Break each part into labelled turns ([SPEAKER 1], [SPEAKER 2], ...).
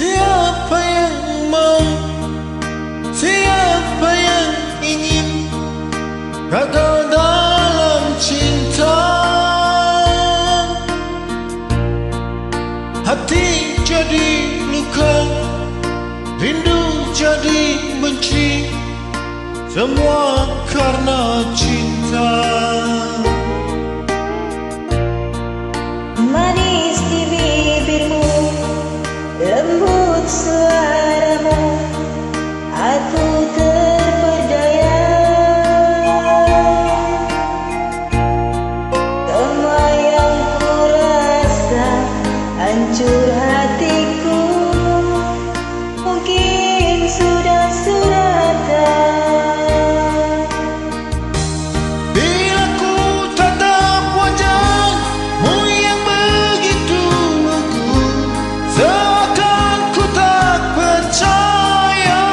[SPEAKER 1] Siapa yang mau, siapa yang ingin gagal dalam cinta? Hati jadi luka, rindu jadi benci, semua karena cinta.
[SPEAKER 2] Manis di bibirmu, lembut suaramu, aku terpedaya. Semua yang ku rasa, hancur hatiku, mungkin sudah suratan.
[SPEAKER 1] Bila ku tatap wajahmu yang begitu agung, seakan ku tak percaya.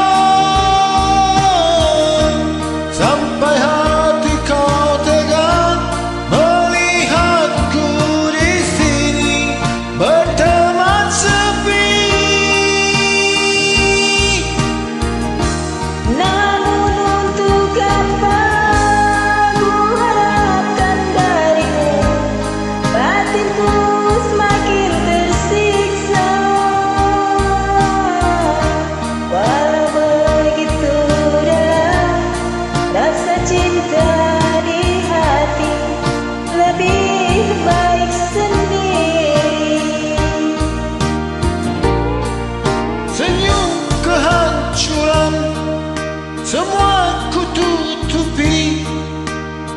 [SPEAKER 1] Sampai hati kau tega melihatku di sini berteman sepi.
[SPEAKER 2] Namun untuk apa ku harapkan darimu, batinku semakin tersiksa. Walau begitu dalam rasa cinta di hati, lebih baik sendiri.
[SPEAKER 1] Senyum kehancuran semua ku tutupi,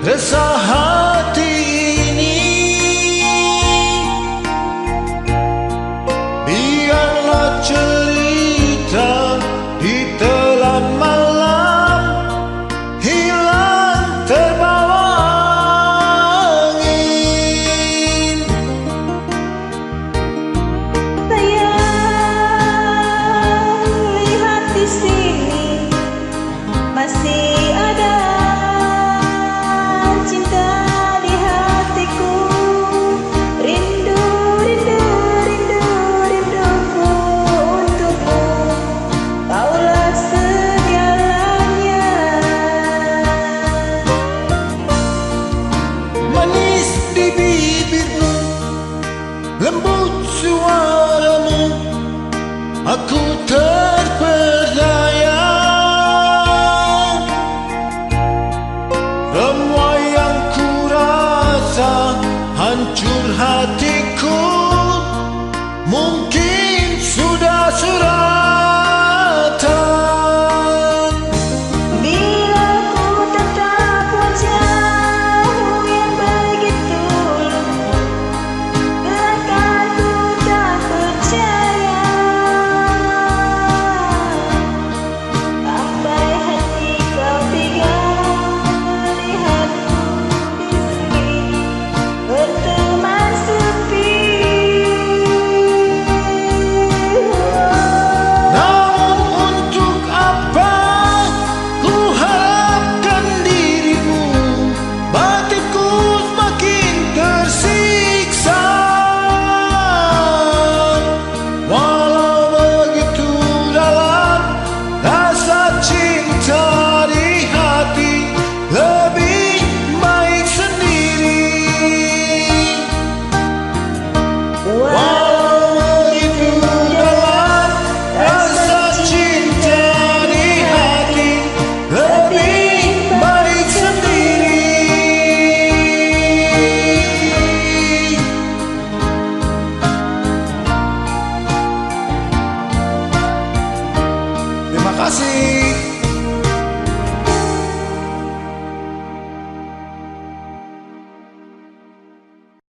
[SPEAKER 1] resah hati ini. Biarlah cerita ditelan malam, hilang terbawa angin.
[SPEAKER 2] Sayang, lihat di sini masih ada cinta di hatiku. Rindu, rindu, rindu, rinduku untukmu. Kaulah segalanya.
[SPEAKER 1] Manis di bibirmu, lembut suaramu, aku terpedaya.